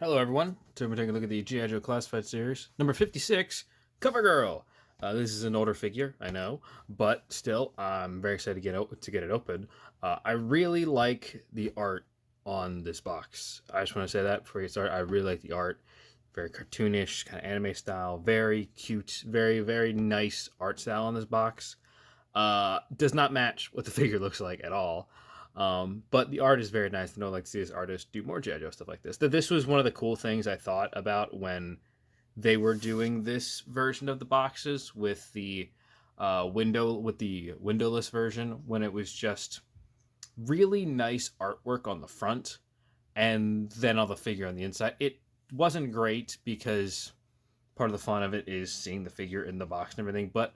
Hello, everyone. Today we're taking a look at the G.I. Joe Classified Series, number 56, CoverGirl. This is an older figure, I know, but still, I'm very excited to get it open. I really like the art on this box. I just want to say that before you start. I really like the art. Very cartoonish, kind of anime style. Very cute, very, very nice art style on this box. Does not match what the figure looks like at all. But the art is very nice. I know, like to see this artist do more G.I. Joe stuff like this. This was one of the cool things I thought about when they were doing this version of the boxes with the windowless version, when it was just really nice artwork on the front and then all the figure on the inside. It wasn't great because part of the fun of it is seeing the figure in the box and everything, but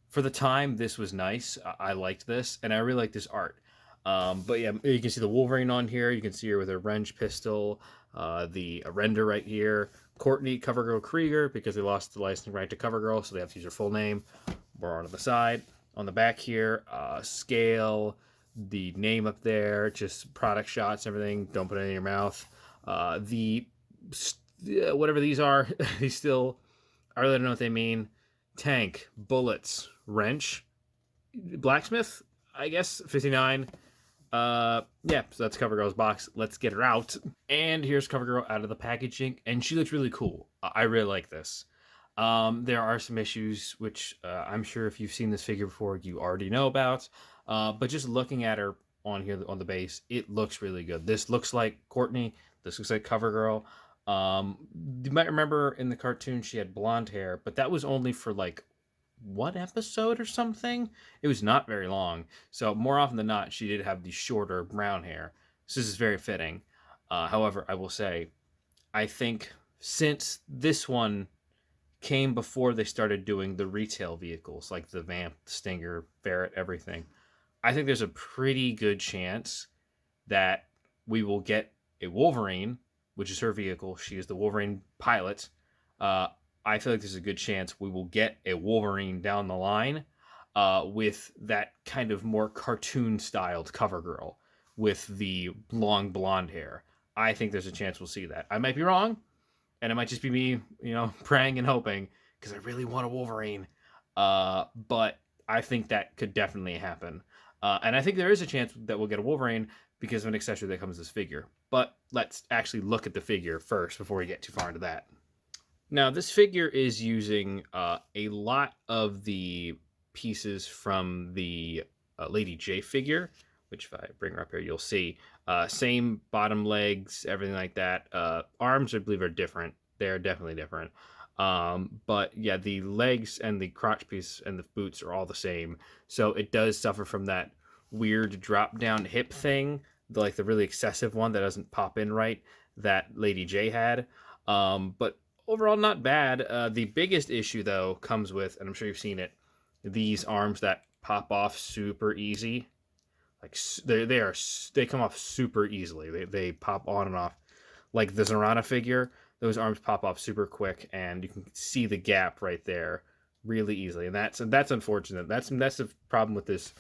for the time, this was nice. I liked this, and I really like this art. But yeah, you can see the Wolverine on here. You can see her with her wrench pistol, the render right here. Courtney, CoverGirl Krieger, because they lost the licensing right to CoverGirl, so they have to use her full name. More on the side. On the back here, scale, the name up there, just product shots, everything. Don't put it in your mouth. Whatever these are, these still, I really don't know what they mean. Tank, bullets, wrench, blacksmith, I guess, 59. Yeah, so that's CoverGirl's box. Let's get her out. And here's CoverGirl out of the packaging, and she looks really cool. I really like this. There are some issues, which I'm sure if you've seen this figure before, you already know about. But just looking at her on here on the base, it looks really good. This looks like Courtney. This looks like CoverGirl. You might remember in the cartoon she had blonde hair, but that was only for like one episode or something. It was not very long. So more often than not, she did have the shorter brown hair. So this is very fitting. However, I will say, I think since this one came before they started doing the retail vehicles, like the Vamp, the Stinger, Ferret, everything, I think there's a pretty good chance that we will get a Wolverine, which is her vehicle. She is the Wolverine pilot. I feel like there's a good chance we will get a Wolverine down the line with that kind of more cartoon-styled CoverGirl with the long blonde hair. I think there's a chance we'll see that. I might be wrong, and it might just be me, praying and hoping, because I really want a Wolverine. But I think that could definitely happen. And I think there is a chance that we'll get a Wolverine because of an accessory that comes with this figure. But let's actually look at the figure first before we get too far into that. Now, this figure is using a lot of the pieces from the Lady J figure, which if I bring her up here, you'll see. Same bottom legs, everything like that. Arms, I believe, are different. They're definitely different. But yeah, the legs and the crotch piece and the boots are all the same. So it does suffer from that weird drop-down hip thing, like the really excessive one that doesn't pop in right, that Lady J had. But overall, not bad. The biggest issue, though, comes with, and I'm sure you've seen it, these arms that pop off super easy. Like they come off super easily. They pop on and off. Like the Zorana figure, those arms pop off super quick, and you can see the gap right there really easily. And that's unfortunate. That's the problem with this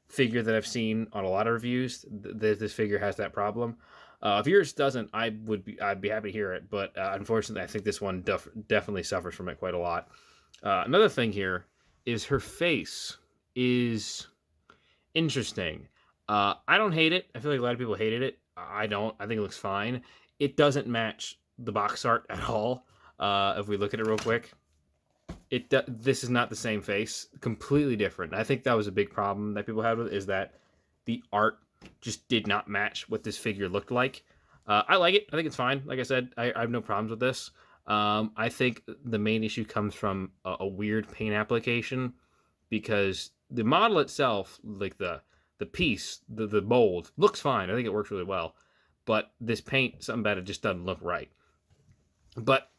figure that I've seen on a lot of reviews. This figure has that problem. If yours doesn't, I'd be happy to hear it. But unfortunately, I think this one definitely suffers from it quite a lot. Another thing here is her face is interesting. I don't hate it. I feel like a lot of people hated it. I don't. I think it looks fine. It doesn't match the box art at all. If we look at it real quick, this is not the same face. Completely different. I think that was a big problem that people had with it, is that the art just did not match what this figure looked like. I like it. I think it's fine. Like I said, I have no problems with this. I think the main issue comes from a weird paint application, because the model itself, like the piece, the mold, looks fine. I think it works really well. But this paint, something about it just doesn't look right. But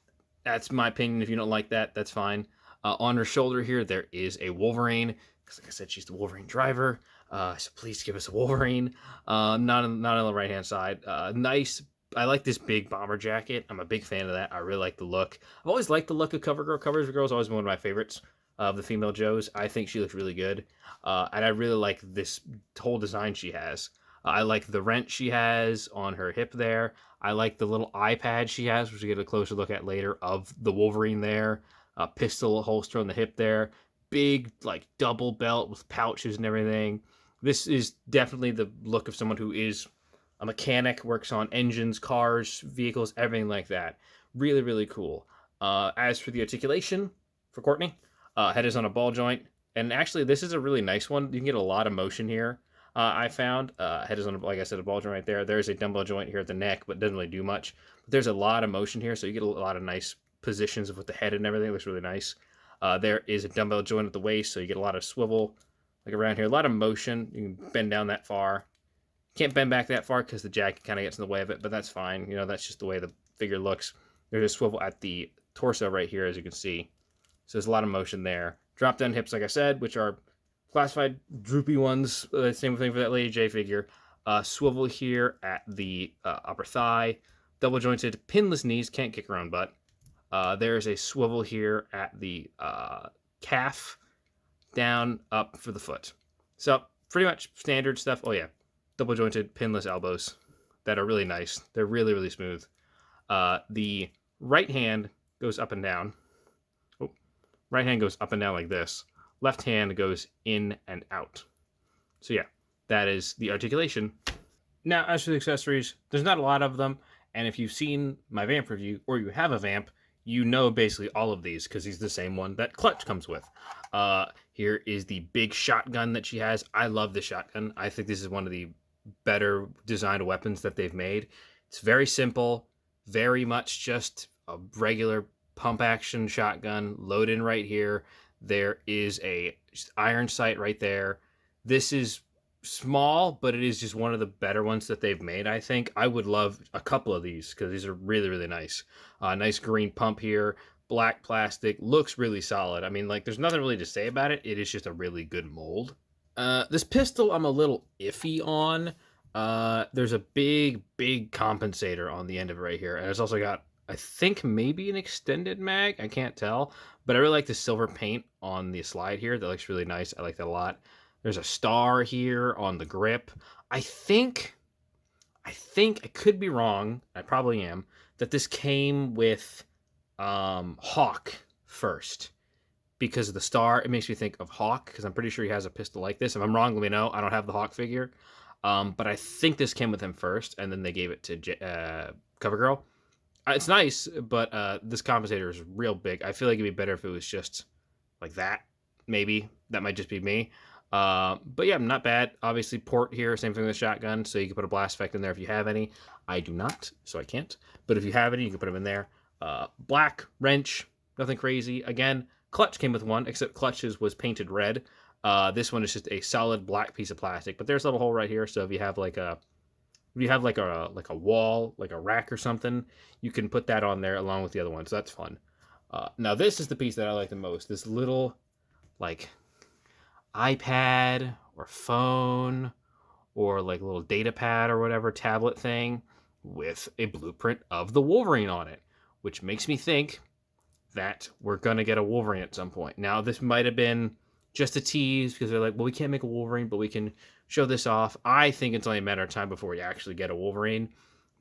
that's my opinion. If you don't like that, that's fine. On her shoulder here, there is a Wolverine, because like I said, she's the Wolverine driver. So please give us a Wolverine. Not on the right-hand side. Nice. I like this big bomber jacket. I'm a big fan of that. I really like the look. I've always liked the look of CoverGirl. CoverGirl is always been one of my favorites of the female Joes. I think she looks really good. And I really like this whole design she has. I like the wrench she has on her hip there. I like the little iPad she has, which we get a closer look at later, of the Wolverine there. Pistol holster on the hip there. Big, like, double belt with pouches and everything. This is definitely the look of someone who is a mechanic, works on engines, cars, vehicles, everything like that. Really, really cool. As for the articulation for Courtney, head is on a ball joint. And actually, this is a really nice one. You can get a lot of motion here. I found head is on, like I said, a ball joint right there. There's a dumbbell joint here at the neck, but it doesn't really do much. But there's a lot of motion here, so you get a lot of nice positions with the head and everything. It looks really nice. There is a dumbbell joint at the waist, so you get a lot of swivel, like around here. A lot of motion. You can bend down that far. Can't bend back that far because the jacket kind of gets in the way of it, but that's fine. You know, that's just the way the figure looks. There's a swivel at the torso right here, as you can see. So there's a lot of motion there. Drop down hips, like I said, which are classified droopy ones. Same thing for that Lady J figure. Swivel here at the upper thigh. Double jointed, pinless knees. Can't kick her own butt. There's a swivel here at the calf. Down, up for the foot. So pretty much standard stuff. Oh yeah, double jointed, pinless elbows that are really nice. They're really, really smooth. The right hand goes up and down. Oh, right hand goes up and down like this. Left hand goes in and out. So yeah, that is the articulation. Now, as for the accessories, there's not a lot of them. And if you've seen my Vamp review, or you have a Vamp, you know basically all of these, because he's the same one that Clutch comes with. Here is the big shotgun that she has. I love the shotgun. I think this is one of the better designed weapons that they've made. It's very simple, very much just a regular pump action shotgun. Load in right here. There is a iron sight right there. This is small, but it is just one of the better ones that they've made, I think. I would love a couple of these because these are really, really nice. Nice green pump here. Black plastic. Looks really solid. I mean, like, there's nothing really to say about it. It is just a really good mold. This pistol I'm a little iffy on. There's a big, big compensator on the end of it right here. And it's also got, I think, maybe an extended mag. I can't tell. But I really like the silver paint on the slide here. That looks really nice. I like that a lot. There's a star here on the grip. I think, I could be wrong, I probably am, that this came with Hawk first. Because of the star, it makes me think of Hawk, because I'm pretty sure he has a pistol like this. If I'm wrong, let me know. I don't have the Hawk figure. But I think this came with him first, and then they gave it to CoverGirl. It's nice, but this compensator is real big. I feel like it'd be better if it was just like that, maybe. That might just be me. But yeah, not bad. Obviously, port here, same thing with the shotgun, so you can put a blast effect in there if you have any. I do not, so I can't. But if you have any, you can put them in there. Black wrench, nothing crazy. Again, Clutch came with one, except Clutch's was painted red. This one is just a solid black piece of plastic, but there's a little hole right here, so if you have like a wall, like a rack or something, you can put that on there along with the other one, so that's fun. Now this is the piece that I like the most. This little, like, iPad or phone or like a little data pad or whatever tablet thing with a blueprint of the Wolverine on it, which makes me think that we're gonna get a Wolverine at some point. Now this might have been just a tease because they're like, well, we can't make a Wolverine, but we can show this off. I think it's only a matter of time before we actually get a Wolverine,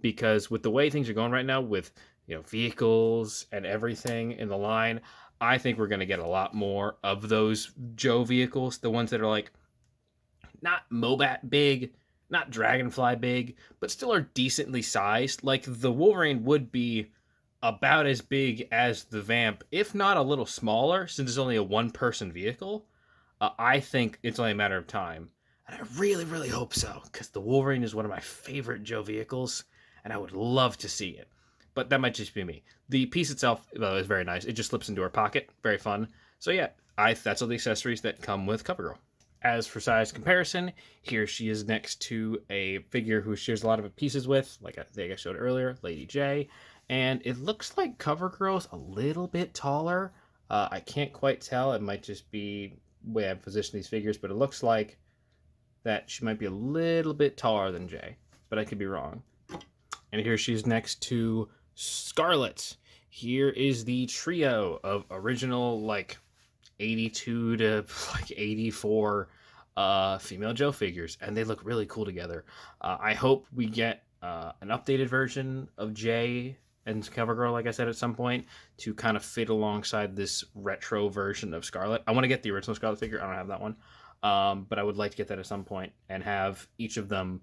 because with the way things are going right now with, you know, vehicles and everything in the line, I think we're going to get a lot more of those Joe vehicles, the ones that are like not Mobat big, not Dragonfly big, but still are decently sized. Like the Wolverine would be about as big as the Vamp, if not a little smaller, since it's only a one-person vehicle. I think it's only a matter of time. And I really, really hope so, because the Wolverine is one of my favorite Joe vehicles, and I would love to see it. But that might just be me. The piece itself is very nice. It just slips into her pocket. Very fun. So yeah, that's all the accessories that come with CoverGirl. As for size comparison, here she is next to a figure who shares a lot of pieces with, like I think I showed earlier, Lady J. And it looks like CoverGirl's a little bit taller. I can't quite tell. It might just be the way I've positioned these figures, but it looks like that she might be a little bit taller than J. But I could be wrong. And here she's next to Scarlet. Here is the trio of original, like, 82 to like 84 female Joe figures, and they look really cool together. I hope we get an updated version of Jay and CoverGirl, like I said, at some point, to kind of fit alongside this retro version of Scarlet. I want to get the original Scarlet figure. I don't have that one. But I would like to get that at some point and have each of them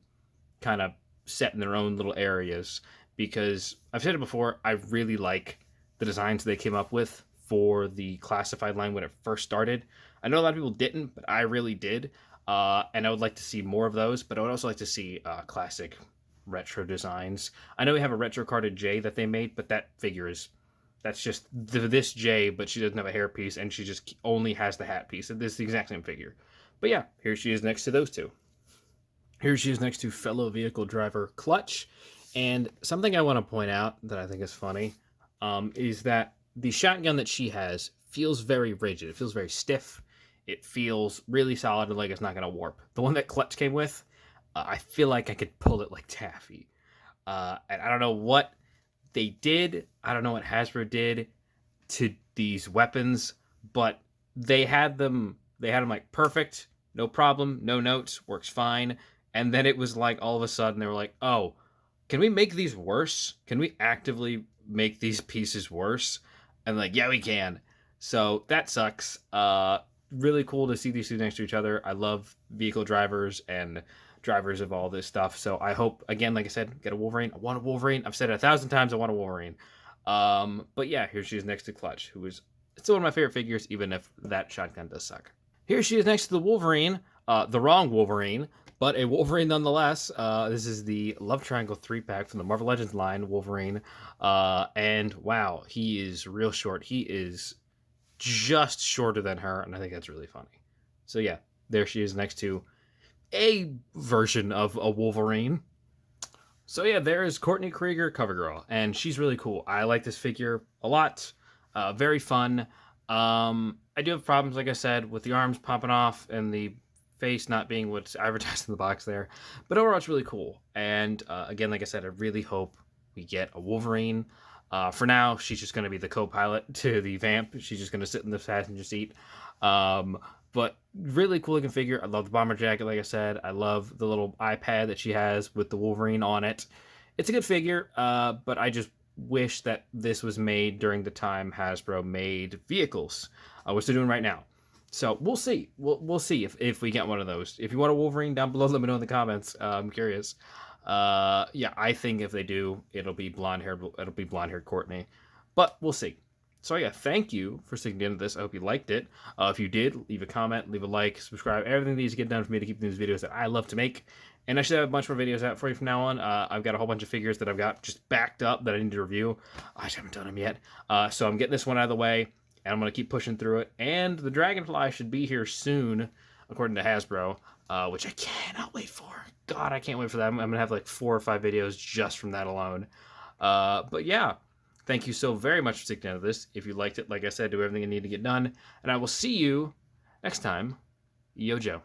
kind of set in their own little areas, because I've said it before, I really like the designs they came up with for the classified line when it first started. I know a lot of people didn't, but I really did. And I would like to see more of those, but I would also like to see classic retro designs. I know we have a retro carded J that they made, but that figure is, that's just this J, but she doesn't have a hair piece and she just only has the hat piece. This is the exact same figure. But yeah, here she is next to those two. Here she is next to fellow vehicle driver Clutch. And something I want to point out that I think is funny is that the shotgun that she has feels very rigid. It feels very stiff. It feels really solid and like it's not going to warp. The one that Clutch came with, I feel like I could pull it like taffy. And I don't know what they did. I don't know what Hasbro did to these weapons, but they had them like perfect, no problem, no notes, works fine. And then it was like all of a sudden they were like, oh, can we make these worse? Can we actively make these pieces worse? And like, yeah, we can. So that sucks. Really cool to see these two next to each other. I love vehicle drivers and drivers of all this stuff. So I hope, again, like I said, get a Wolverine. I want a Wolverine. I've said it 1,000 times, I want a Wolverine. But yeah, here she is next to Clutch, who is still one of my favorite figures, even if that shotgun does suck. Here she is next to the Wolverine, the wrong Wolverine, but a Wolverine nonetheless. This is the Love Triangle 3-pack from the Marvel Legends line, Wolverine. And wow, he is real short. He is just shorter than her, and I think that's really funny. So yeah, there she is next to a version of a Wolverine. So yeah, there is Courtney Krieger, CoverGirl, and she's really cool. I like this figure a lot. Very fun. I do have problems, like I said, with the arms popping off and the face not being what's advertised in the box there. But overall, it's really cool. And again, like I said, I really hope we get a Wolverine. For now, she's just going to be the co-pilot to the Vamp. She's just going to sit in the passenger seat. But really cool looking figure. I love the bomber jacket, like I said. I love the little iPad that she has with the Wolverine on it. It's a good figure, but I just wish that this was made during the time Hasbro made vehicles, which they're doing right now. So we'll see. We'll see if we get one of those. If you want a Wolverine, down below, let me know in the comments. I'm curious. Yeah, I think if they do, it'll be blonde-haired Courtney. But we'll see. So yeah, thank you for sticking into this. I hope you liked it. If you did, leave a comment, leave a like, subscribe. Everything needs to get done for me to keep these videos that I love to make. And I should have a bunch more videos out for you from now on. I've got a whole bunch of figures that I've got just backed up that I need to review. I just haven't done them yet. So I'm getting this one out of the way, and I'm going to keep pushing through it. And the Dragonfly should be here soon, according to Hasbro, which I cannot wait for. God, I can't wait for that. I'm going to have like 4 or 5 videos just from that alone. But yeah, thank you so very much for sticking out of this. If you liked it, like I said, do everything you need to get done. And I will see you next time. Yo, Joe.